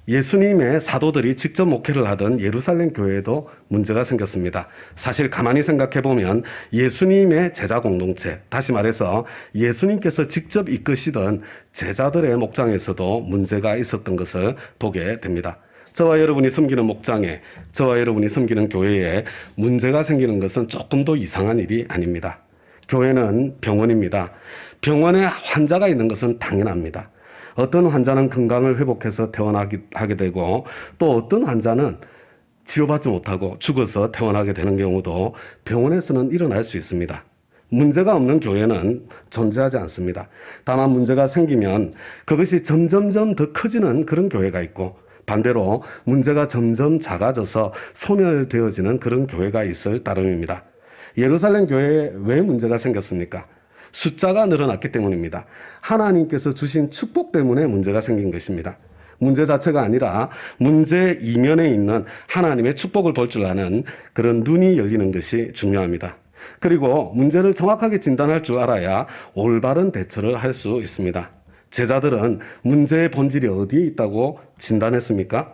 예수님의 사도들이 직접 목회를 하던 예루살렘 교회에도 문제가 생겼습니다. 사실 가만히 생각해 보면 예수님의 제자 공동체, 다시 말해서 예수님께서 직접 이끄시던 제자들의 목장에서도 문제가 있었던 것을 보게 됩니다. 저와 여러분이 섬기는 목장에, 저와 여러분이 섬기는 교회에 문제가 생기는 것은 조금 더 이상한 일이 아닙니다. 교회는 병원입니다. 병원에 환자가 있는 것은 당연합니다. 어떤 환자는 건강을 회복해서 퇴원하게 되고 또 어떤 환자는 치료받지 못하고 죽어서 퇴원하게 되는 경우도 병원에서는 일어날 수 있습니다. 문제가 없는 교회는 존재하지 않습니다. 다만 문제가 생기면 그것이 점점점 더 커지는 그런 교회가 있고 반대로 문제가 점점 작아져서 소멸되어지는 그런 교회가 있을 따름입니다. 예루살렘 교회에 왜 문제가 생겼습니까? 숫자가 늘어났기 때문입니다. 하나님께서 주신 축복 때문에 문제가 생긴 것입니다. 문제 자체가 아니라 문제 이면에 있는 하나님의 축복을 볼 줄 아는 그런 눈이 열리는 것이 중요합니다. 그리고 문제를 정확하게 진단할 줄 알아야 올바른 대처를 할 수 있습니다. 제자들은 문제의 본질이 어디에 있다고 진단했습니까?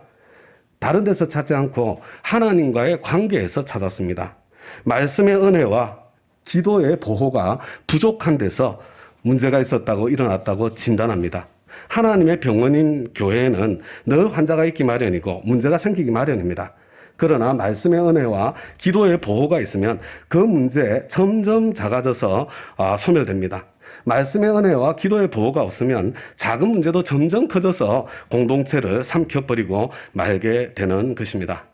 다른 데서 찾지 않고 하나님과의 관계에서 찾았습니다. 말씀의 은혜와 기도의 보호가 부족한 데서 문제가 있었다고 일어났다고 진단합니다. 하나님의 병원인 교회에는 늘 환자가 있기 마련이고 문제가 생기기 마련입니다. 그러나 말씀의 은혜와 기도의 보호가 있으면 그 문제 점점 작아져서 소멸됩니다. 말씀의 은혜와 기도의 보호가 없으면 작은 문제도 점점 커져서 공동체를 삼켜버리고 말게 되는 것입니다.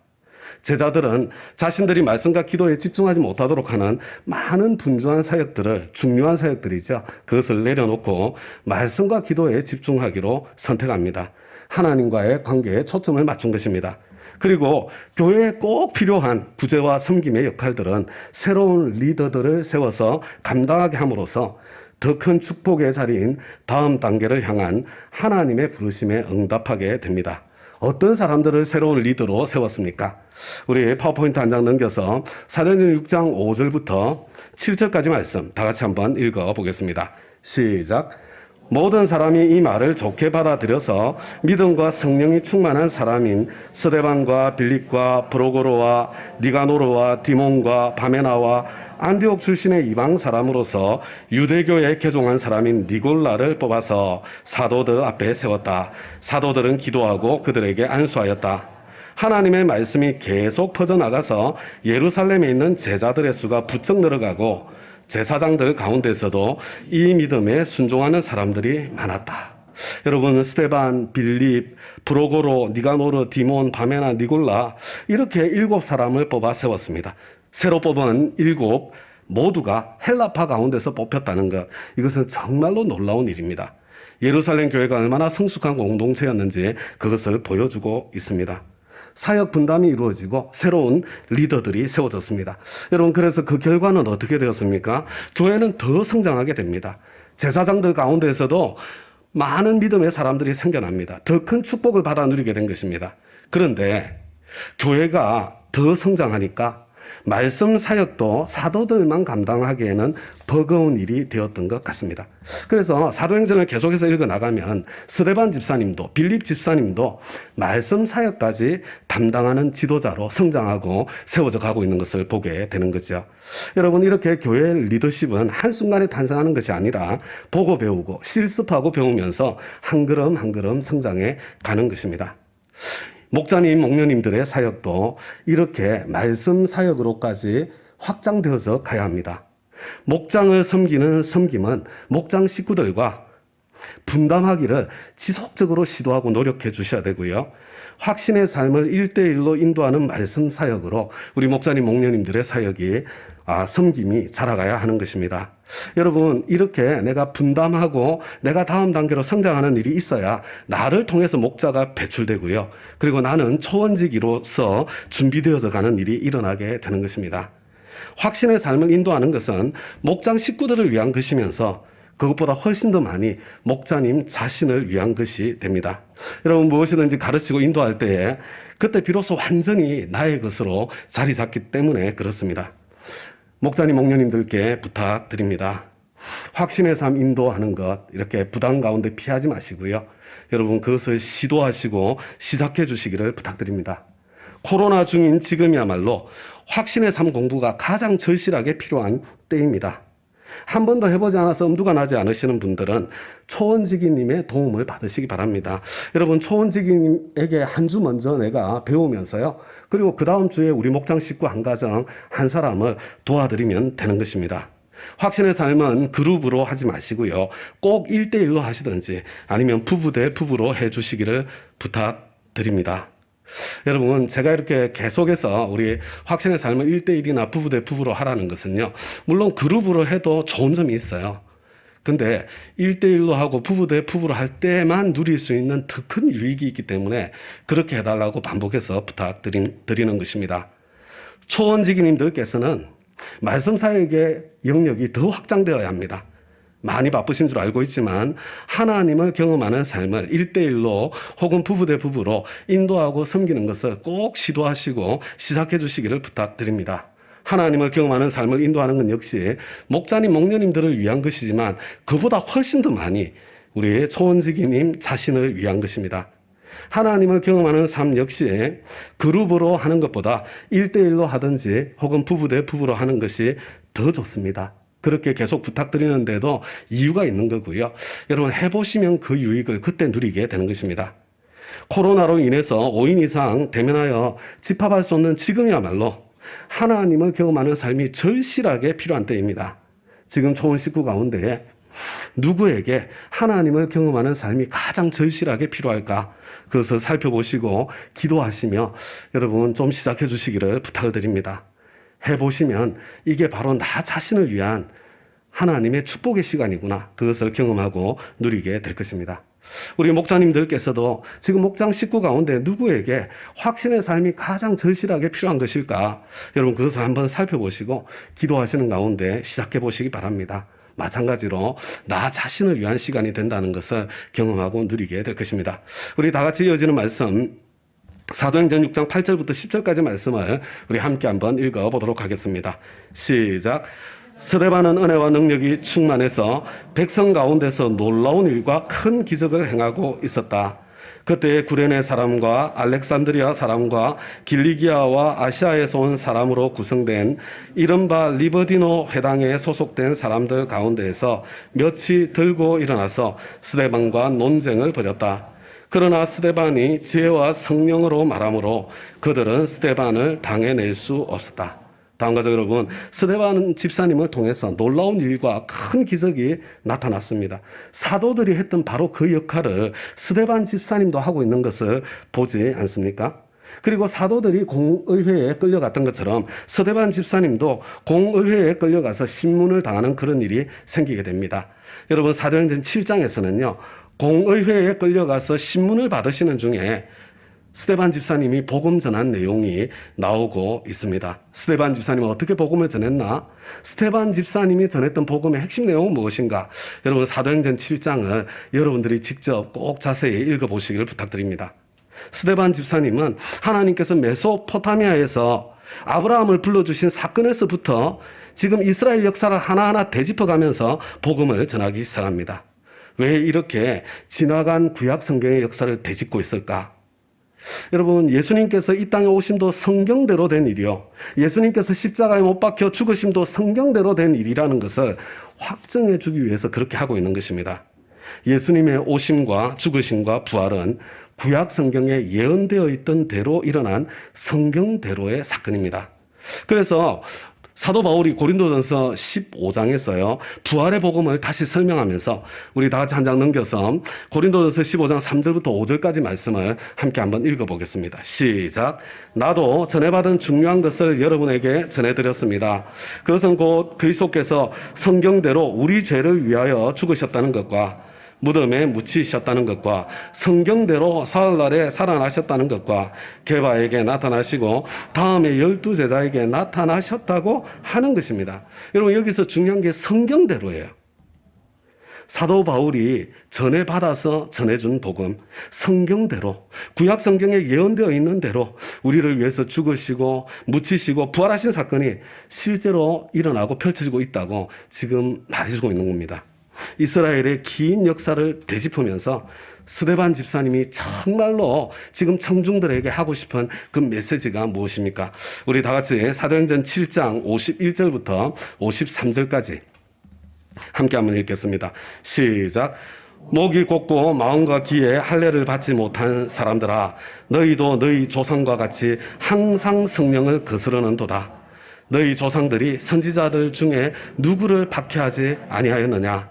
제자들은 자신들이 말씀과 기도에 집중하지 못하도록 하는 많은 분주한 사역들을, 중요한 사역들이죠. 그것을 내려놓고 말씀과 기도에 집중하기로 선택합니다. 하나님과의 관계에 초점을 맞춘 것입니다. 그리고 교회에 꼭 필요한 구제와 섬김의 역할들은 새로운 리더들을 세워서 감당하게 함으로써 더 큰 축복의 자리인 다음 단계를 향한 하나님의 부르심에 응답하게 됩니다. 어떤 사람들을 새로운 리더로 세웠습니까? 우리 파워포인트 한 장 넘겨서 사도행전 6장 5절부터 7절까지 말씀 다 같이 한번 읽어보겠습니다. 시작. 모든 사람이 이 말을 좋게 받아들여서 믿음과 성령이 충만한 사람인 스데반과 빌립과 브로고로와 니가노르와 디몬과 바메나와 안디옥 출신의 이방 사람으로서 유대교에 개종한 사람인 니골라를 뽑아서 사도들 앞에 세웠다. 사도들은 기도하고 그들에게 안수하였다. 하나님의 말씀이 계속 퍼져나가서 예루살렘에 있는 제자들의 수가 부쩍 늘어가고 제사장들 가운데서도 이 믿음에 순종하는 사람들이 많았다. 여러분, 스데반, 빌립, 브로고로, 니가노르, 디몬, 바메나, 니골라 이렇게 7사람을 뽑아 세웠습니다. 새로 뽑은 7 모두가 헬라파 가운데서 뽑혔다는 것, 이것은 정말로 놀라운 일입니다. 예루살렘 교회가 얼마나 성숙한 공동체였는지 그것을 보여주고 있습니다. 사역 분담이 이루어지고 새로운 리더들이 세워졌습니다. 여러분, 그래서 그 결과는 어떻게 되었습니까? 교회는 더 성장하게 됩니다. 제사장들 가운데에서도 많은 믿음의 사람들이 생겨납니다. 더 큰 축복을 받아 누리게 된 것입니다. 그런데 교회가 더 성장하니까 말씀 사역도 사도들만 감당하기에는 버거운 일이 되었던 것 같습니다. 그래서 사도행전을 계속해서 읽어나가면 스데반 집사님도 빌립 집사님도 말씀 사역까지 담당하는 지도자로 성장하고 세워져 가고 있는 것을 보게 되는 거죠. 여러분, 이렇게 교회 리더십은 한순간에 탄생하는 것이 아니라 보고 배우고 실습하고 배우면서 한 걸음 한 걸음 성장해 가는 것입니다. 목자님, 목녀님들의 사역도 이렇게 말씀 사역으로까지 확장되어져 가야 합니다. 목장을 섬기는 섬김은 목장 식구들과 분담하기를 지속적으로 시도하고 노력해 주셔야 되고요. 확신의 삶을 1대1로 인도하는 말씀 사역으로 우리 목자님, 목녀님들의 사역이 섬김이 자라가야 하는 것입니다. 여러분, 이렇게 내가 분담하고 내가 다음 단계로 성장하는 일이 있어야 나를 통해서 목자가 배출되고요. 그리고 나는 초원지기로서 준비되어져 가는 일이 일어나게 되는 것입니다. 확신의 삶을 인도하는 것은 목장 식구들을 위한 것이면서 그것보다 훨씬 더 많이 목자님 자신을 위한 것이 됩니다. 여러분, 무엇이든지 가르치고 인도할 때에 그때 비로소 완전히 나의 것으로 자리 잡기 때문에 그렇습니다. 목자님, 목녀님들께 부탁드립니다. 확신의 삶 인도하는 것 이렇게 부담 가운데 피하지 마시고요. 여러분 그것을 시도하시고 시작해 주시기를 부탁드립니다. 코로나 중인 지금이야말로 확신의 삶 공부가 가장 절실하게 필요한 때입니다. 한 번도 해보지 않아서 엄두가 나지 않으시는 분들은 초원지기님의 도움을 받으시기 바랍니다. 여러분 초원지기님에게 한 주 먼저 내가 배우면서요. 그리고 그 다음 주에 우리 목장 식구 한 가정 한 사람을 도와드리면 되는 것입니다. 확신의 삶은 그룹으로 하지 마시고요. 꼭 1대1로 하시든지 아니면 부부 대 부부로 해주시기를 부탁드립니다. 여러분 제가 이렇게 계속해서 우리 확신의 삶을 1대1이나 부부 대 부부로 하라는 것은요. 물론 그룹으로 해도 좋은 점이 있어요. 근데 1대1로 하고 부부 대 부부로 할 때만 누릴 수 있는 더 큰 유익이 있기 때문에 그렇게 해달라고 반복해서 부탁드리는 것입니다. 초원지기님들께서는 말씀 사역의 영역이 더 확장되어야 합니다. 많이 바쁘신 줄 알고 있지만 하나님을 경험하는 삶을 1대1로 혹은 부부 대 부부로 인도하고 섬기는 것을 꼭 시도하시고 시작해 주시기를 부탁드립니다. 하나님을 경험하는 삶을 인도하는 건 역시 목자님, 목녀님들을 위한 것이지만 그보다 훨씬 더 많이 우리 초원지기님 자신을 위한 것입니다. 하나님을 경험하는 삶 역시 그룹으로 하는 것보다 1대1로 하든지 혹은 부부 대 부부로 하는 것이 더 좋습니다. 그렇게 계속 부탁드리는데도 이유가 있는 거고요. 여러분 해보시면 그 유익을 그때 누리게 되는 것입니다. 코로나로 인해서 5인 이상 대면하여 집합할 수 없는 지금이야말로 하나님을 경험하는 삶이 절실하게 필요한 때입니다. 지금 초원 식구 가운데 누구에게 하나님을 경험하는 삶이 가장 절실하게 필요할까? 그것을 살펴보시고 기도하시며 여러분 좀 시작해 주시기를 부탁을 드립니다. 해보시면 이게 바로 나 자신을 위한 하나님의 축복의 시간이구나. 그것을 경험하고 누리게 될 것입니다. 우리 목자님들께서도 지금 목장 식구 가운데 누구에게 확신의 삶이 가장 절실하게 필요한 것일까? 여러분 그것을 한번 살펴보시고 기도하시는 가운데 시작해 보시기 바랍니다. 마찬가지로 나 자신을 위한 시간이 된다는 것을 경험하고 누리게 될 것입니다. 우리 다 같이 이어지는 말씀 사도행전 6장 8절부터 10절까지 말씀을 우리 함께 한번 읽어보도록 하겠습니다. 시작. 스데반은 은혜와 능력이 충만해서 백성 가운데서 놀라운 일과 큰 기적을 행하고 있었다. 그때 구레네 사람과 알렉산드리아 사람과 길리기아와 아시아에서 온 사람으로 구성된 이른바 리버디노 회당에 소속된 사람들 가운데에서 몇이 들고 일어나서 스데반과 논쟁을 벌였다. 그러나 스데반이 지혜와 성령으로 말하므로 그들은 스데반을 당해낼 수 없었다. 다음과 같이 여러분, 스데반 집사님을 통해서 놀라운 일과 큰 기적이 나타났습니다. 사도들이 했던 바로 그 역할을 스데반 집사님도 하고 있는 것을 보지 않습니까? 그리고 사도들이 공의회에 끌려갔던 것처럼 스데반 집사님도 공의회에 끌려가서 신문을 당하는 그런 일이 생기게 됩니다. 여러분 사도행전 7장에서는요. 공의회에 끌려가서 신문을 받으시는 중에 스데반 집사님이 복음 전한 내용이 나오고 있습니다. 스데반 집사님은 어떻게 복음을 전했나? 스데반 집사님이 전했던 복음의 핵심 내용은 무엇인가? 여러분 사도행전 7장을 여러분들이 직접 꼭 자세히 읽어보시기를 부탁드립니다. 스데반 집사님은 하나님께서 메소포타미아에서 아브라함을 불러주신 사건에서부터 지금 이스라엘 역사를 하나하나 되짚어가면서 복음을 전하기 시작합니다. 왜 이렇게 지나간 구약 성경의 역사를 되짚고 있을까? 여러분 예수님께서 이 땅에 오심도 성경대로 된 일이요. 예수님께서 십자가에 못 박혀 죽으심도 성경대로 된 일이라는 것을 확증해 주기 위해서 그렇게 하고 있는 것입니다. 예수님의 오심과 죽으심과 부활은 구약 성경에 예언되어 있던 대로 일어난 성경대로의 사건입니다. 그래서 사도 바울이 고린도전서 15장에서요. 부활의 복음을 다시 설명하면서 우리 다 같이 한 장 넘겨서 고린도전서 15장 3절부터 5절까지 말씀을 함께 한번 읽어보겠습니다. 시작. 나도 전해받은 중요한 것을 여러분에게 전해드렸습니다. 그것은 곧 그리스도께서 성경대로 우리 죄를 위하여 죽으셨다는 것과 무덤에 묻히셨다는 것과 성경대로 사흘날에 살아나셨다는 것과 게바에게 나타나시고 다음에 12제자에게 나타나셨다고 하는 것입니다. 여러분 여기서 중요한 게 성경대로예요. 사도 바울이 전해받아서 전해준 복음, 성경대로 구약 성경에 예언되어 있는 대로 우리를 위해서 죽으시고 묻히시고 부활하신 사건이 실제로 일어나고 펼쳐지고 있다고 지금 말해주고 있는 겁니다. 이스라엘의 긴 역사를 되짚으면서 스데반 집사님이 정말로 지금 청중들에게 하고 싶은 그 메시지가 무엇입니까? 우리 다 같이 사도행전 7장 51절부터 53절까지 함께 한번 읽겠습니다. 시작. 목이 곧고 마음과 귀에 할례를 받지 못한 사람들아, 너희도 너희 조상과 같이 항상 성령을 거스르는도다. 너희 조상들이 선지자들 중에 누구를 박해하지 아니하였느냐?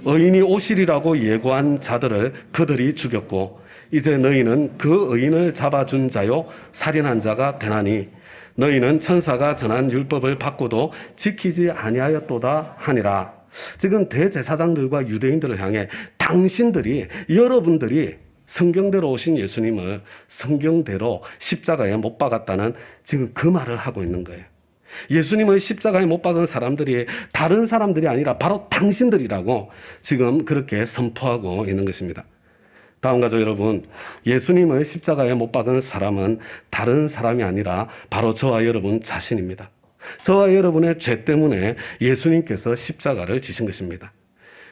의인이 오시리라고 예고한 자들을 그들이 죽였고, 이제 너희는 그 의인을 잡아준 자요 살인한 자가 되나니 너희는 천사가 전한 율법을 받고도 지키지 아니하였도다 하니라. 지금 대제사장들과 유대인들을 향해 당신들이, 여러분들이 성경대로 오신 예수님을 성경대로 십자가에 못 박았다는 지금 그 말을 하고 있는 거예요. 예수님을 십자가에 못 박은 사람들이 다른 사람들이 아니라 바로 당신들이라고 지금 그렇게 선포하고 있는 것입니다. 다음 가족 여러분, 예수님을 십자가에 못 박은 사람은 다른 사람이 아니라 바로 저와 여러분 자신입니다. 저와 여러분의 죄 때문에 예수님께서 십자가를 지신 것입니다.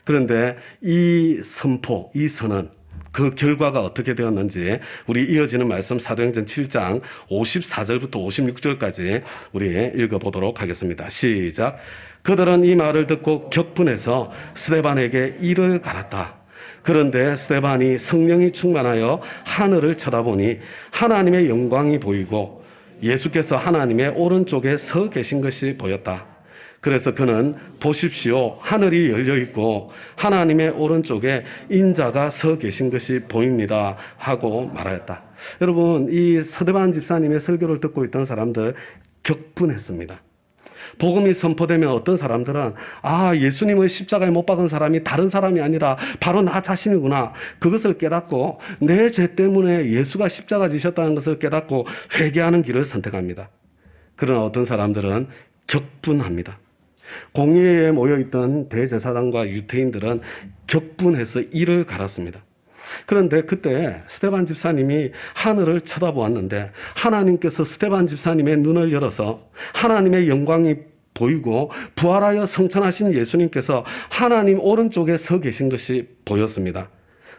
그런데 이 선포, 이 선언, 그 결과가 어떻게 되었는지 우리 이어지는 말씀 사도행전 7장 54절부터 56절까지 우리 읽어보도록 하겠습니다. 시작. 그들은 이 말을 듣고 격분해서 스데반에게 이를 갈았다. 그런데 스데반이 성령이 충만하여 하늘을 쳐다보니 하나님의 영광이 보이고 예수께서 하나님의 오른쪽에 서 계신 것이 보였다. 그래서 그는 보십시오, 하늘이 열려 있고 하나님의 오른쪽에 인자가 서 계신 것이 보입니다 하고 말하였다. 여러분, 이 스데반 집사님의 설교를 듣고 있던 사람들 격분했습니다. 복음이 선포되면 어떤 사람들은 예수님을 십자가에 못 박은 사람이 다른 사람이 아니라 바로 나 자신이구나, 그것을 깨닫고 내 죄 때문에 예수가 십자가 지셨다는 것을 깨닫고 회개하는 길을 선택합니다. 그러나 어떤 사람들은 격분합니다. 공회에 모여있던 대제사장과 유대인들은 격분해서 이를 갈았습니다. 그런데 그때 스데반 집사님이 하늘을 쳐다보았는데 하나님께서 스데반 집사님의 눈을 열어서 하나님의 영광이 보이고 부활하여 성천하신 예수님께서 하나님 오른쪽에 서 계신 것이 보였습니다.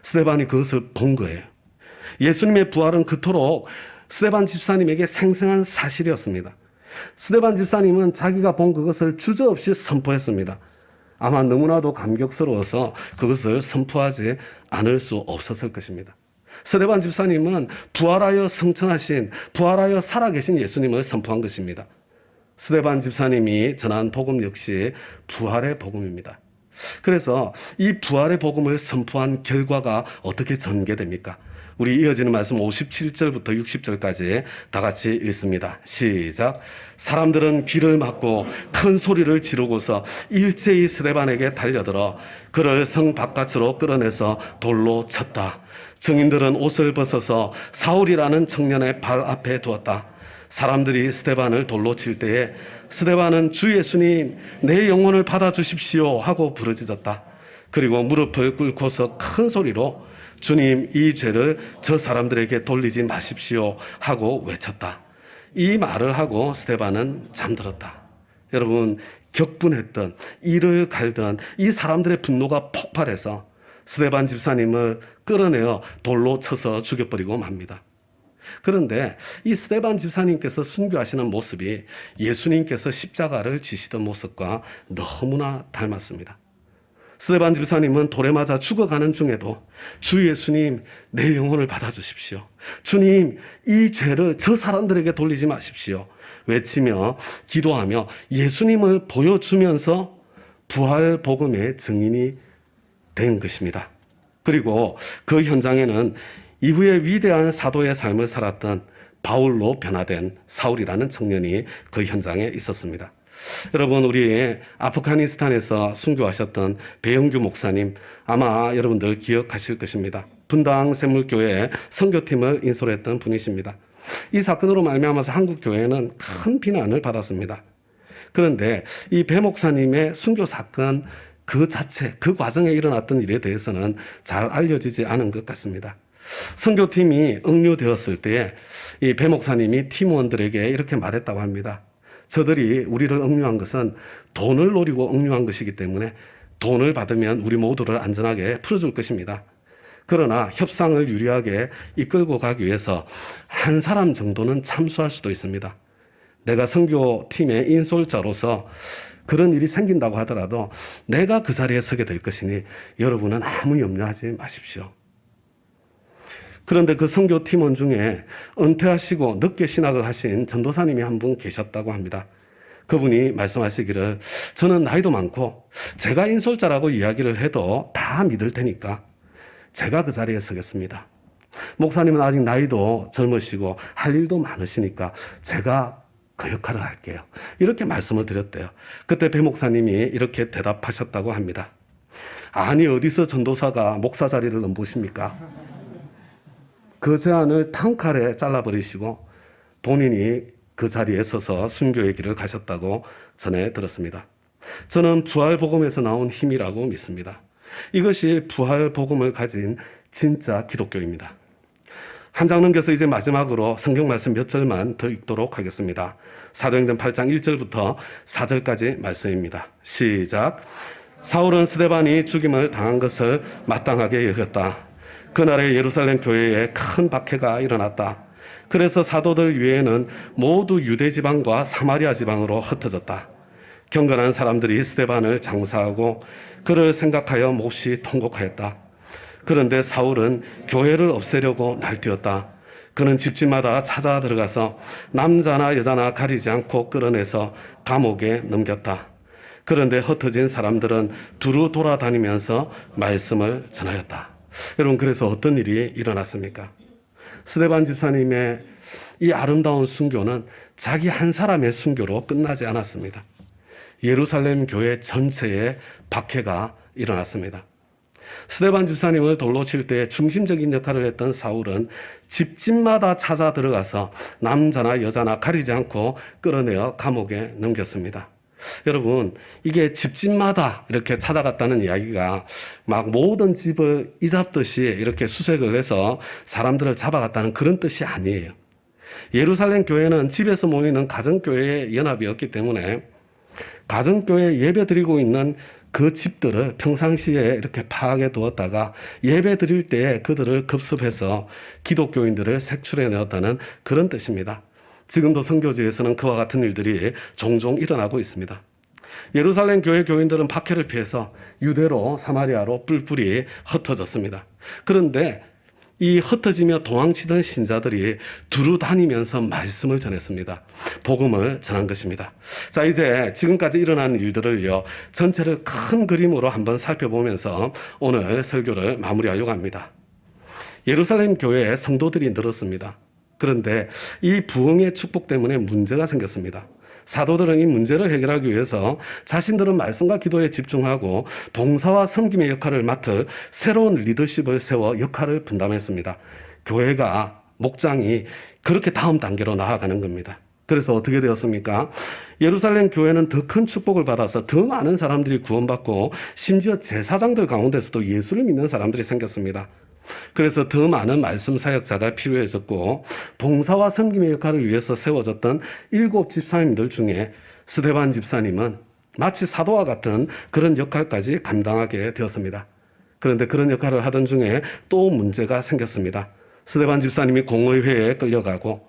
스데반이 그것을 본 거예요. 예수님의 부활은 그토록 스데반 집사님에게 생생한 사실이었습니다. 스데반 집사님은 자기가 본 그것을 주저없이 선포했습니다. 아마 너무나도 감격스러워서 그것을 선포하지 않을 수 없었을 것입니다. 스데반 집사님은 부활하여 성천하신, 부활하여 살아계신 예수님을 선포한 것입니다. 스데반 집사님이 전한 복음 역시 부활의 복음입니다. 그래서 이 부활의 복음을 선포한 결과가 어떻게 전개됩니까? 우리 이어지는 말씀 57절부터 60절까지 다 같이 읽습니다. 시작. 사람들은 귀를 막고 큰 소리를 지르고서 일제히 스데반에게 달려들어 그를 성 바깥으로 끌어내서 돌로 쳤다. 증인들은 옷을 벗어서 사울이라는 청년의 발 앞에 두었다. 사람들이 스데반을 돌로 칠 때에 스데반은 주 예수님, 내 영혼을 받아주십시오 하고 부르짖었다. 그리고 무릎을 꿇고서 큰 소리로 주님, 이 죄를 저 사람들에게 돌리지 마십시오 하고 외쳤다. 이 말을 하고 스데반은 잠들었다. 여러분, 격분했던, 이를 갈던 이 사람들의 분노가 폭발해서 스데반 집사님을 끌어내어 돌로 쳐서 죽여버리고 맙니다. 그런데 이 스데반 집사님께서 순교하시는 모습이 예수님께서 십자가를 지시던 모습과 너무나 닮았습니다. 스데반 집사님은 돌에 맞아 죽어가는 중에도 주 예수님, 내 영혼을 받아주십시오. 주님, 이 죄를 저 사람들에게 돌리지 마십시오. 외치며 기도하며 예수님을 보여주면서 부활 복음의 증인이 된 것입니다. 그리고 그 현장에는 이후에 위대한 사도의 삶을 살았던 바울로 변화된 사울이라는 청년이 그 현장에 있었습니다. 여러분, 우리 아프가니스탄에서 순교하셨던 배영규 목사님, 아마 여러분들 기억하실 것입니다. 분당 샘물교회 선교팀을 인솔했던 분이십니다. 이 사건으로 말미암아서 한국 교회는 큰 비난을 받았습니다. 그런데 이 배 목사님의 순교 사건 그 자체, 그 과정에 일어났던 일에 대해서는 잘 알려지지 않은 것 같습니다. 선교팀이 응유되었을 때에 이 배 목사님이 팀원들에게 이렇게 말했다고 합니다. 저들이 우리를 응유한 것은 돈을 노리고 응유한 것이기 때문에 돈을 받으면 우리 모두를 안전하게 풀어줄 것입니다. 그러나 협상을 유리하게 이끌고 가기 위해서 한 사람 정도는 참수할 수도 있습니다. 내가 선교팀의 인솔자로서 그런 일이 생긴다고 하더라도 내가 그 자리에 서게 될 것이니 여러분은 아무 염려하지 마십시오. 그런데 그 선교팀원 중에 은퇴하시고 늦게 신학을 하신 전도사님이 한 분 계셨다고 합니다. 그분이 말씀하시기를 저는 나이도 많고 제가 인솔자라고 이야기를 해도 다 믿을 테니까 제가 그 자리에 서겠습니다. 목사님은 아직 나이도 젊으시고 할 일도 많으시니까 제가 그 역할을 할게요. 이렇게 말씀을 드렸대요. 그때 배 목사님이 이렇게 대답하셨다고 합니다. 아니 어디서 전도사가 목사 자리를 넘보십니까? 그 제안을 단칼에 잘라버리시고 본인이 그 자리에 서서 순교의 길을 가셨다고 전해 들었습니다. 저는 부활복음에서 나온 힘이라고 믿습니다. 이것이 부활복음을 가진 진짜 기독교입니다. 한 장 넘겨서 이제 마지막으로 성경 말씀 몇 절만 더 읽도록 하겠습니다. 사도행전 8장 1절부터 4절까지 말씀입니다. 시작. 사울은 스데반이 죽임을 당한 것을 마땅하게 여겼다. 그날에 예루살렘 교회에 큰 박해가 일어났다. 그래서 사도들 위에는 모두 유대 지방과 사마리아 지방으로 흩어졌다. 경건한 사람들이 스데반을 장사하고 그를 생각하여 몹시 통곡하였다. 그런데 사울은 교회를 없애려고 날뛰었다. 그는 집집마다 찾아 들어가서 남자나 여자나 가리지 않고 끌어내서 감옥에 넘겼다. 그런데 흩어진 사람들은 두루 돌아다니면서 말씀을 전하였다. 여러분, 그래서 어떤 일이 일어났습니까? 스데반 집사님의 이 아름다운 순교는 자기 한 사람의 순교로 끝나지 않았습니다. 예루살렘 교회 전체에 박해가 일어났습니다. 스데반 집사님을 돌로 칠 때 중심적인 역할을 했던 사울은 집집마다 찾아 들어가서 남자나 여자나 가리지 않고 끌어내어 감옥에 넘겼습니다. 여러분, 이게 집집마다 이렇게 찾아갔다는 이야기가 막 모든 집을 이잡듯이 이렇게 수색을 해서 사람들을 잡아갔다는 그런 뜻이 아니에요. 예루살렘 교회는 집에서 모이는 가정교회의 연합이었기 때문에 가정교회 예배 드리고 있는 그 집들을 평상시에 이렇게 파악해 두었다가 예배 드릴 때 그들을 급습해서 기독교인들을 색출해 내었다는 그런 뜻입니다. 지금도 선교지에서는 그와 같은 일들이 종종 일어나고 있습니다. 예루살렘 교회 교인들은 박해를 피해서 유대로 사마리아로 뿔뿔이 흩어졌습니다. 그런데 이 흩어지며 도망치던 신자들이 두루 다니면서 말씀을 전했습니다. 복음을 전한 것입니다. 자, 이제 지금까지 일어난 일들을요, 전체를 큰 그림으로 한번 살펴보면서 오늘 설교를 마무리하려고 합니다. 예루살렘 교회에 성도들이 늘었습니다. 그런데 이 부흥의 축복 때문에 문제가 생겼습니다. 사도들은 이 문제를 해결하기 위해서 자신들은 말씀과 기도에 집중하고 봉사와 섬김의 역할을 맡을 새로운 리더십을 세워 역할을 분담했습니다. 교회가, 목장이 그렇게 다음 단계로 나아가는 겁니다. 그래서 어떻게 되었습니까? 예루살렘 교회는 더 큰 축복을 받아서 더 많은 사람들이 구원받고 심지어 제사장들 가운데서도 예수를 믿는 사람들이 생겼습니다. 그래서 더 많은 말씀 사역자가 필요해졌고 봉사와 섬김의 역할을 위해서 세워졌던 7 집사님들 중에 스데반 집사님은 마치 사도와 같은 그런 역할까지 감당하게 되었습니다. 그런데 그런 역할을 하던 중에 또 문제가 생겼습니다. 스데반 집사님이 공의회에 끌려가고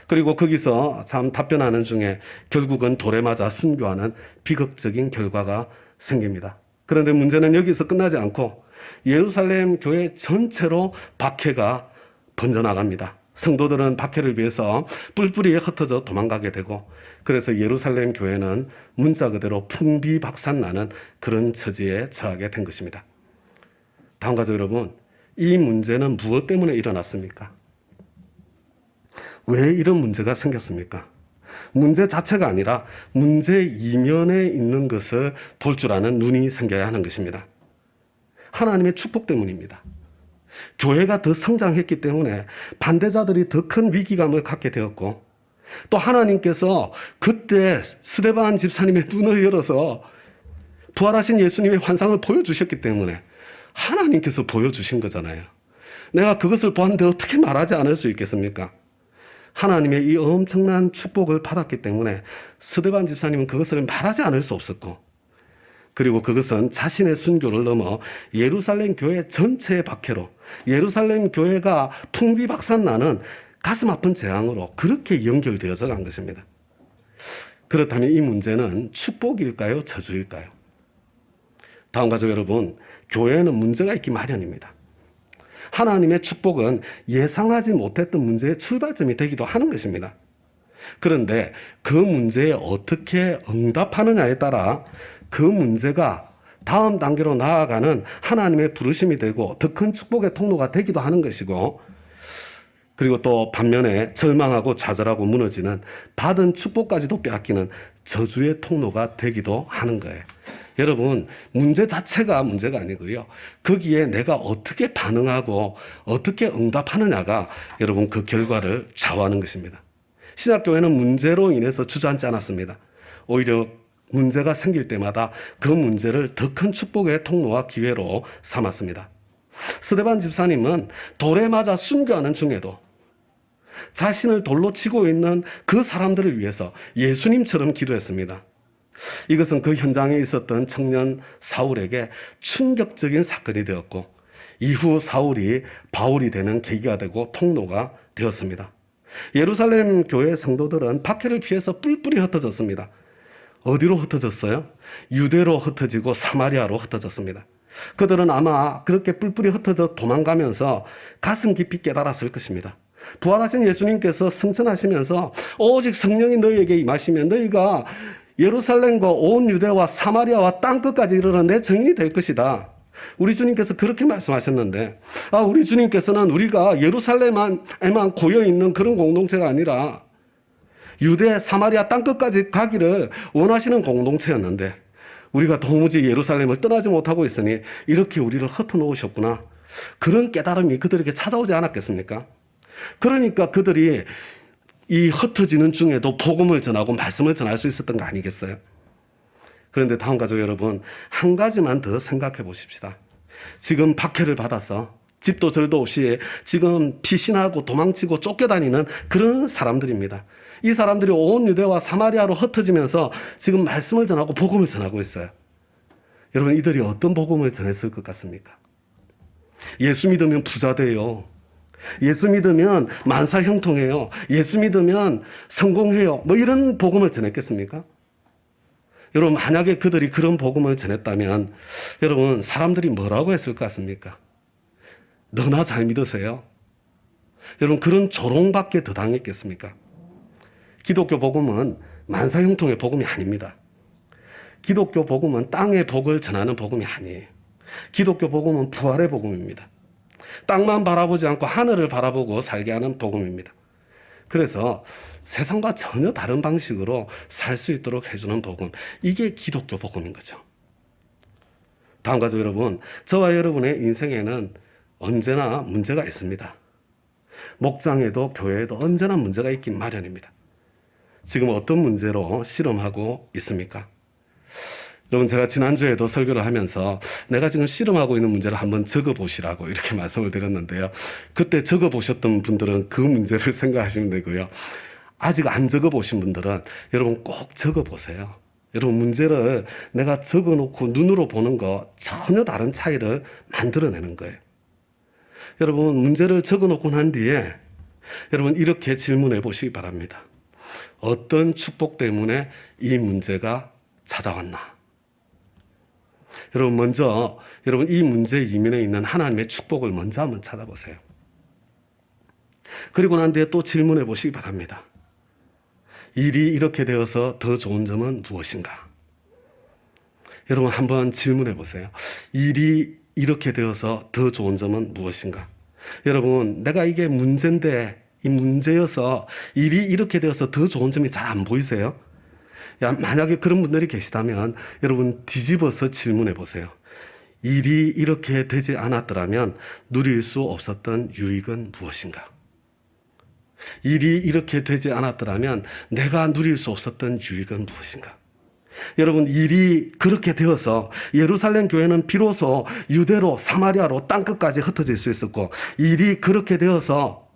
그리고 거기서 참 답변하는 중에 결국은 돌에 맞아 순교하는 비극적인 결과가 생깁니다. 그런데 문제는 여기서 끝나지 않고 예루살렘 교회 전체로 박해가 번져나갑니다. 성도들은 박해를 위해서 뿔뿔이 흩어져 도망가게 되고 그래서 예루살렘 교회는 문자 그대로 풍비박산나는 그런 처지에 처하게 된 것입니다. 다음 가족 여러분, 이 문제는 무엇 때문에 일어났습니까? 왜 이런 문제가 생겼습니까? 문제 자체가 아니라 문제 이면에 있는 것을 볼 줄 아는 눈이 생겨야 하는 것입니다. 하나님의 축복 때문입니다. 교회가 더 성장했기 때문에 반대자들이 더 큰 위기감을 갖게 되었고 또 하나님께서 그때 스데반 집사님의 눈을 열어서 부활하신 예수님의 환상을 보여주셨기 때문에 하나님께서 보여주신 거잖아요. 내가 그것을 보았는데 어떻게 말하지 않을 수 있겠습니까? 하나님의 이 엄청난 축복을 받았기 때문에 스데반 집사님은 그것을 말하지 않을 수 없었고 그리고 그것은 자신의 순교를 넘어 예루살렘 교회 전체의 박해로, 예루살렘 교회가 풍비박산나는 가슴 아픈 재앙으로 그렇게 연결되어져 간 것입니다. 그렇다면 이 문제는 축복일까요? 저주일까요? 다음 가족 여러분, 교회에는 문제가 있기 마련입니다. 하나님의 축복은 예상하지 못했던 문제의 출발점이 되기도 하는 것입니다. 그런데 그 문제에 어떻게 응답하느냐에 따라 그 문제가 다음 단계로 나아가는 하나님의 부르심이 되고 더 큰 축복의 통로가 되기도 하는 것이고, 그리고 또 반면에 절망하고 좌절하고 무너지는 받은 축복까지도 빼앗기는 저주의 통로가 되기도 하는 거예요. 여러분, 문제 자체가 문제가 아니고요. 거기에 내가 어떻게 반응하고 어떻게 응답하느냐가 여러분 그 결과를 좌우하는 것입니다. 신약교회는 문제로 인해서 주저앉지 않았습니다. 오히려 문제가 생길 때마다 그 문제를 더 큰 축복의 통로와 기회로 삼았습니다. 스데반 집사님은 돌에 맞아 순교하는 중에도 자신을 돌로 치고 있는 그 사람들을 위해서 예수님처럼 기도했습니다. 이것은 그 현장에 있었던 청년 사울에게 충격적인 사건이 되었고, 이후 사울이 바울이 되는 계기가 되고 통로가 되었습니다. 예루살렘 교회 성도들은 박해를 피해서 뿔뿔이 흩어졌습니다. 어디로 흩어졌어요? 유대로 흩어지고 사마리아로 흩어졌습니다. 그들은 아마 그렇게 뿔뿔이 흩어져 도망가면서 가슴 깊이 깨달았을 것입니다. 부활하신 예수님께서 승천하시면서 오직 성령이 너희에게 임하시면 너희가 예루살렘과 온 유대와 사마리아와 땅끝까지 이르러 내 증인이 될 것이다. 우리 주님께서 그렇게 말씀하셨는데, 우리 주님께서는 우리가 예루살렘에만 고여있는 그런 공동체가 아니라 유대, 사마리아 땅끝까지 가기를 원하시는 공동체였는데, 우리가 도무지 예루살렘을 떠나지 못하고 있으니 이렇게 우리를 흩어놓으셨구나. 그런 깨달음이 그들에게 찾아오지 않았겠습니까? 그러니까 그들이 이 흩어지는 중에도 복음을 전하고 말씀을 전할 수 있었던 거 아니겠어요? 그런데 다음 가족 여러분, 한 가지만 더 생각해 보십시다. 지금 박해를 받아서 집도 절도 없이 지금 피신하고 도망치고 쫓겨다니는 그런 사람들입니다. 이 사람들이 온 유대와 사마리아로 흩어지면서 지금 말씀을 전하고 복음을 전하고 있어요. 여러분, 이들이 어떤 복음을 전했을 것 같습니까? 예수 믿으면 부자 돼요. 예수 믿으면 만사 형통해요. 예수 믿으면 성공해요. 뭐 이런 복음을 전했겠습니까? 여러분, 만약에 그들이 그런 복음을 전했다면 여러분, 사람들이 뭐라고 했을 것 같습니까? 너나 잘 믿으세요. 여러분, 그런 조롱밖에 더 당했겠습니까? 기독교 복음은 만사 형통의 복음이 아닙니다. 기독교 복음은 땅의 복을 전하는 복음이 아니에요. 기독교 복음은 부활의 복음입니다. 땅만 바라보지 않고 하늘을 바라보고 살게 하는 복음입니다. 그래서 세상과 전혀 다른 방식으로 살 수 있도록 해주는 복음, 이게 기독교 복음인 거죠. 다음 가족 여러분, 저와 여러분의 인생에는 언제나 문제가 있습니다. 목장에도 교회에도 언제나 문제가 있긴 마련입니다. 지금 어떤 문제로 씨름하고 있습니까? 여러분, 제가 지난주에도 설교를 하면서 내가 지금 씨름하고 있는 문제를 한번 적어보시라고 이렇게 말씀을 드렸는데요. 그때 적어보셨던 분들은 그 문제를 생각하시면 되고요. 아직 안 적어보신 분들은 여러분 꼭 적어보세요. 여러분, 문제를 내가 적어놓고 눈으로 보는 거 전혀 다른 차이를 만들어내는 거예요. 여러분, 문제를 적어놓고 난 뒤에 여러분 이렇게 질문해 보시기 바랍니다. 어떤 축복 때문에 이 문제가 찾아왔나? 여러분, 먼저 여러분 이 문제 이면에 있는 하나님의 축복을 먼저 한번 찾아보세요. 그리고 난 뒤에 또 질문해 보시기 바랍니다. 일이 이렇게 되어서 더 좋은 점은 무엇인가? 여러분, 한번 질문해 보세요. 일이 이렇게 되어서 더 좋은 점은 무엇인가? 여러분, 내가 이게 문제인데 이 문제여서 일이 이렇게 되어서 더 좋은 점이 잘 안 보이세요? 만약에 그런 분들이 계시다면 여러분 뒤집어서 질문해 보세요. 일이 이렇게 되지 않았더라면 누릴 수 없었던 유익은 무엇인가? 일이 이렇게 되지 않았더라면 내가 누릴 수 없었던 유익은 무엇인가? 여러분, 일이 그렇게 되어서 예루살렘 교회는 비로소 유대로 사마리아로 땅끝까지 흩어질 수 있었고, 일이 그렇게 되어서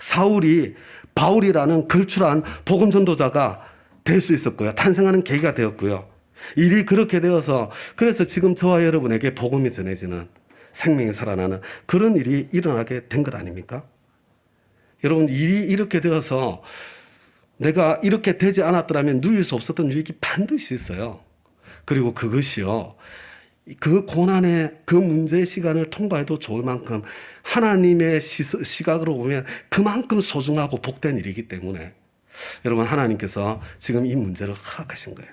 사울이 바울이라는 걸출한 복음 전도자가 될 수 있었고요. 탄생하는 계기가 되었고요. 일이 그렇게 되어서 그래서 지금 저와 여러분에게 복음이 전해지는 생명이 살아나는 그런 일이 일어나게 된 것 아닙니까? 여러분 일이 이렇게 되어서 내가 이렇게 되지 않았더라면 누릴 수 없었던 유익이 반드시 있어요. 그리고 그것이요. 그 고난의 그 문제의 시간을 통과해도 좋을 만큼 하나님의 시각으로 보면 그만큼 소중하고 복된 일이기 때문에 여러분 하나님께서 지금 이 문제를 허락하신 거예요.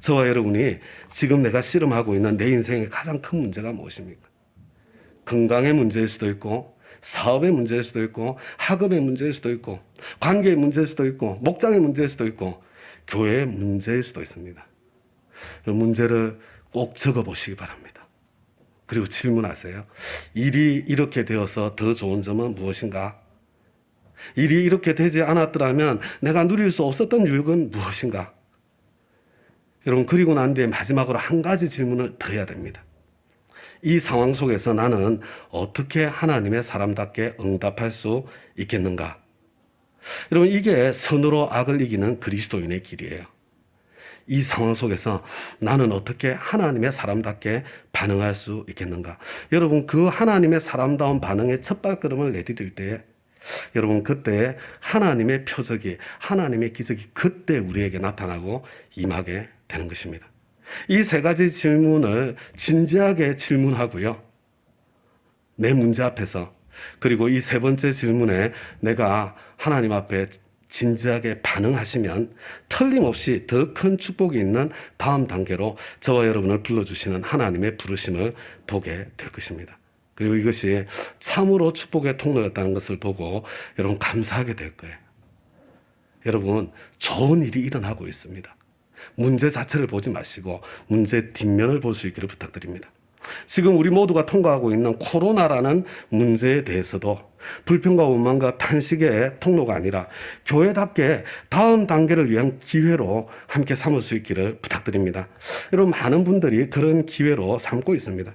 저와 여러분이 지금 내가 씨름하고 있는 내 인생의 가장 큰 문제가 무엇입니까? 건강의 문제일 수도 있고 사업의 문제일 수도 있고 학업의 문제일 수도 있고 관계의 문제일 수도 있고 목장의 문제일 수도 있고 교회의 문제일 수도 있습니다. 문제를 꼭 적어보시기 바랍니다. 그리고 질문하세요. 일이 이렇게 되어서 더 좋은 점은 무엇인가? 일이 이렇게 되지 않았더라면 내가 누릴 수 없었던 유익은 무엇인가? 여러분 그리고 난 뒤에 마지막으로 한 가지 질문을 더 해야 됩니다. 이 상황 속에서 나는 어떻게 하나님의 사람답게 응답할 수 있겠는가? 여러분 이게 선으로 악을 이기는 그리스도인의 길이에요. 이 상황 속에서 나는 어떻게 하나님의 사람답게 반응할 수 있겠는가? 여러분 그 하나님의 사람다운 반응의 첫 발걸음을 내디딜 때에 여러분 그때 하나님의 표적이 하나님의 기적이 그때 우리에게 나타나고 임하게 되는 것입니다. 이 세 가지 질문을 진지하게 질문하고요. 내 문제 앞에서 그리고 이 세 번째 질문에 내가 하나님 앞에 진지하게 반응하시면 틀림없이 더 큰 축복이 있는 다음 단계로 저와 여러분을 불러주시는 하나님의 부르심을 보게 될 것입니다. 그리고 이것이 참으로 축복의 통로였다는 것을 보고 여러분 감사하게 될 거예요. 여러분 좋은 일이 일어나고 있습니다. 문제 자체를 보지 마시고 문제 뒷면을 볼 수 있기를 부탁드립니다. 지금 우리 모두가 통과하고 있는 코로나라는 문제에 대해서도 불평과 원망과 탄식의 통로가 아니라 교회답게 다음 단계를 위한 기회로 함께 삼을 수 있기를 부탁드립니다. 여러분 많은 분들이 그런 기회로 삼고 있습니다.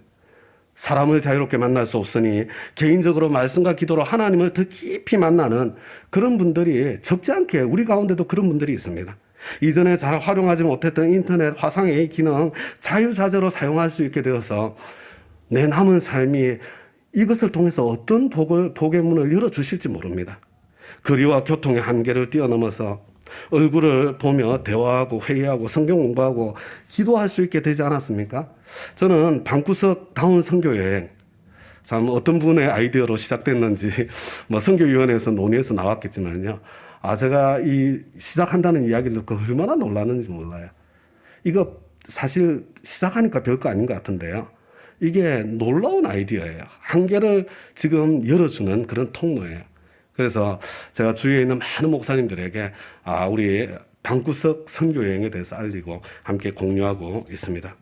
사람을 자유롭게 만날 수 없으니 개인적으로 말씀과 기도로 하나님을 더 깊이 만나는 그런 분들이 적지 않게 우리 가운데도 그런 분들이 있습니다. 이전에 잘 활용하지 못했던 인터넷 화상의 기능 자유자재로 사용할 수 있게 되어서 내 남은 삶이 이것을 통해서 어떤 복의 문을 열어주실지 모릅니다. 거리와 교통의 한계를 뛰어넘어서 얼굴을 보며 대화하고 회의하고 성경 공부하고 기도할 수 있게 되지 않았습니까? 저는 방구석다운 선교여행 참 어떤 분의 아이디어로 시작됐는지 뭐 선교위원회에서 논의해서 나왔겠지만요. 제가 이 시작한다는 이야기를 듣고 얼마나 놀랐는지 몰라요. 이거 사실 시작하니까 별거 아닌 것 같은데요. 이게 놀라운 아이디어예요. 한계를 지금 열어주는 그런 통로예요. 그래서 제가 주위에 있는 많은 목사님들에게 우리 방구석 선교여행에 대해서 알리고 함께 공유하고 있습니다.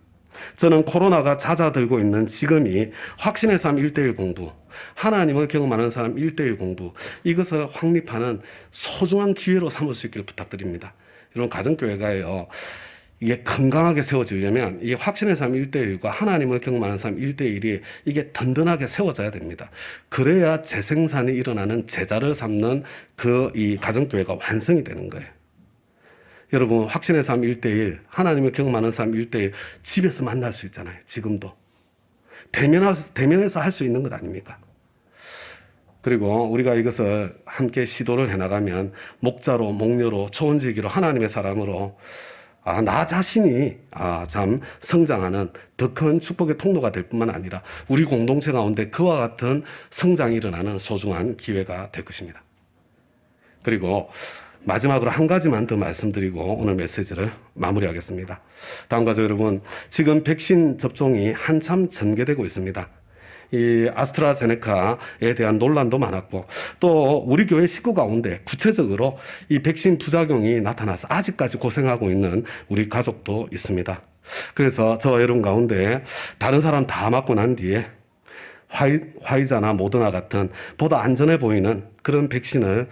저는 코로나가 잦아들고 있는 지금이 확신의 삶 1:1 공부, 하나님을 경험하는 사람 1:1 공부, 이것을 확립하는 소중한 기회로 삼을 수 있기를 부탁드립니다. 이런 가정교회가요, 이게 건강하게 세워지려면 이 확신의 삶 1:1과 하나님을 경험하는 삶 1:1이 이게 든든하게 세워져야 됩니다. 그래야 재생산이 일어나는 제자를 삼는 이 가정교회가 완성이 되는 거예요. 여러분 확신의 삶 1:1, 하나님을 경험하는 삶 1:1 집에서 만날 수 있잖아요. 지금도. 대면에서 할 수 있는 것 아닙니까? 그리고 우리가 이것을 함께 시도를 해나가면 목자로, 목녀로, 초원지기로, 하나님의 사람으로 나 자신이 참 성장하는 더 큰 축복의 통로가 될 뿐만 아니라 우리 공동체 가운데 그와 같은 성장이 일어나는 소중한 기회가 될 것입니다. 그리고 마지막으로 한 가지만 더 말씀드리고 오늘 메시지를 마무리하겠습니다. 다음과 같이 여러분, 지금 백신 접종이 한참 전개되고 있습니다. 이 아스트라제네카에 대한 논란도 많았고 또 우리 교회 식구 가운데 구체적으로 이 백신 부작용이 나타나서 아직까지 고생하고 있는 우리 가족도 있습니다. 그래서 저와 여러분 가운데 다른 사람 다 맞고 난 뒤에 화이자나 모더나 같은 보다 안전해 보이는 그런 백신을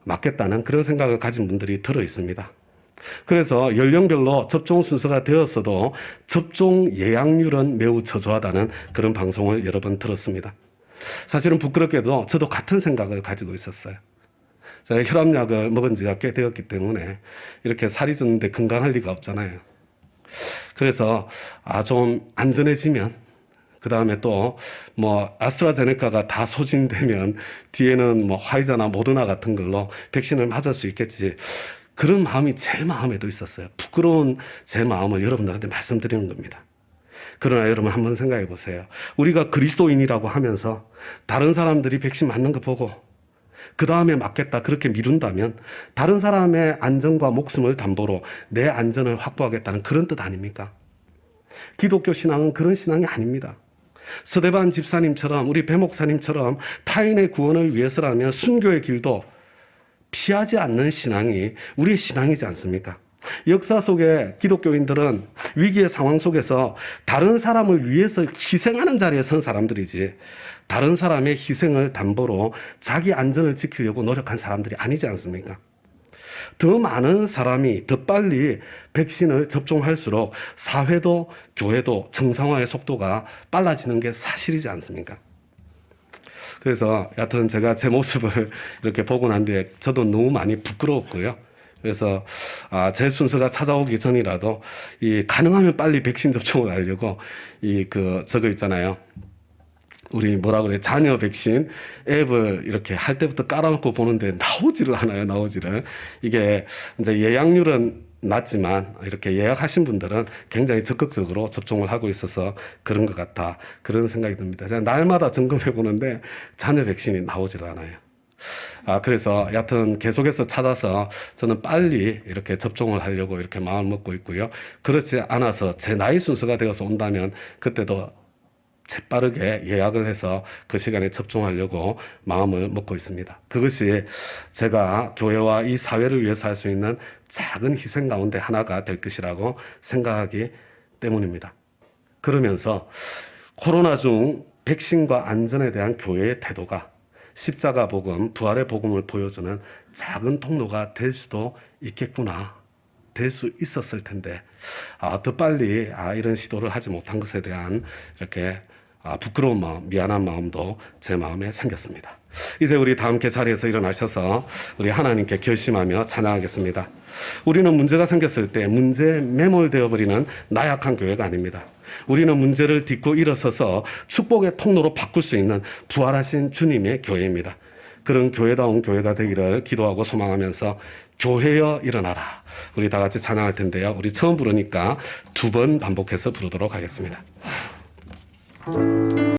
맞겠다는 그런 생각을 가진 분들이 들어 있습니다. 그래서 연령별로 접종 순서가 되었어도 접종 예약률은 매우 저조하다는 그런 방송을 여러 번 들었습니다. 사실은 부끄럽게도 저도 같은 생각을 가지고 있었어요. 제가 혈압약을 먹은 지가 꽤 되었기 때문에 이렇게 살이 쪘는데 건강할 리가 없잖아요. 그래서 좀 안전해지면 그 다음에 또 뭐 아스트라제네카가 다 소진되면 뒤에는 뭐 화이자나 모더나 같은 걸로 백신을 맞을 수 있겠지. 그런 마음이 제 마음에도 있었어요. 부끄러운 제 마음을 여러분들한테 말씀드리는 겁니다. 그러나 여러분 한번 생각해 보세요. 우리가 그리스도인이라고 하면서 다른 사람들이 백신 맞는 거 보고 그 다음에 맞겠다 그렇게 미룬다면 다른 사람의 안전과 목숨을 담보로 내 안전을 확보하겠다는 그런 뜻 아닙니까? 기독교 신앙은 그런 신앙이 아닙니다. 서대반 집사님처럼 우리 배 목사님처럼 타인의 구원을 위해서라면 순교의 길도 피하지 않는 신앙이 우리의 신앙이지 않습니까? 역사 속에 기독교인들은 위기의 상황 속에서 다른 사람을 위해서 희생하는 자리에 선 사람들이지 다른 사람의 희생을 담보로 자기 안전을 지키려고 노력한 사람들이 아니지 않습니까? 더 많은 사람이 더 빨리 백신을 접종할수록 사회도 교회도 정상화의 속도가 빨라지는 게 사실이지 않습니까? 그래서 여하튼 제가 제 모습을 이렇게 보고 난 뒤에 저도 너무 많이 부끄러웠고요. 그래서 제 순서가 찾아오기 전이라도 가능하면 빨리 백신 접종을 하려고 저거 있잖아요. 우리 뭐라 그래 자녀 백신 앱을 이렇게 할 때부터 깔아놓고 보는데 나오지를 않아요. 나오지를. 이게 이제 예약률은 낮지만 이렇게 예약하신 분들은 굉장히 적극적으로 접종을 하고 있어서 그런 것 같다. 그런 생각이 듭니다. 제가 날마다 점검해 보는데 자녀 백신이 나오질 않아요. 그래서 여하튼 계속해서 찾아서 저는 빨리 이렇게 접종을 하려고 이렇게 마음을 먹고 있고요. 그렇지 않아서 제 나이 순서가 되어서 온다면 그때도 재빠르게 예약을 해서 그 시간에 접종하려고 마음을 먹고 있습니다. 그것이 제가 교회와 이 사회를 위해서 할 수 있는 작은 희생 가운데 하나가 될 것이라고 생각하기 때문입니다. 그러면서 코로나 중 백신과 안전에 대한 교회의 태도가 십자가 복음, 부활의 복음을 보여주는 작은 통로가 될 수도 있겠구나. 될 수 있었을 텐데 더 빨리 이런 시도를 하지 못한 것에 대한 이렇게 부끄러운 마음, 미안한 마음도 제 마음에 생겼습니다. 이제 우리 다 함께 자리에서 일어나셔서 우리 하나님께 결심하며 찬양하겠습니다. 우리는 문제가 생겼을 때 문제에 매몰되어 버리는 나약한 교회가 아닙니다. 우리는 문제를 딛고 일어서서 축복의 통로로 바꿀 수 있는 부활하신 주님의 교회입니다. 그런 교회다운 교회가 되기를 기도하고 소망하면서 교회여 일어나라. 우리 다 같이 찬양할 텐데요. 우리 처음 부르니까 2번 반복해서 부르도록 하겠습니다.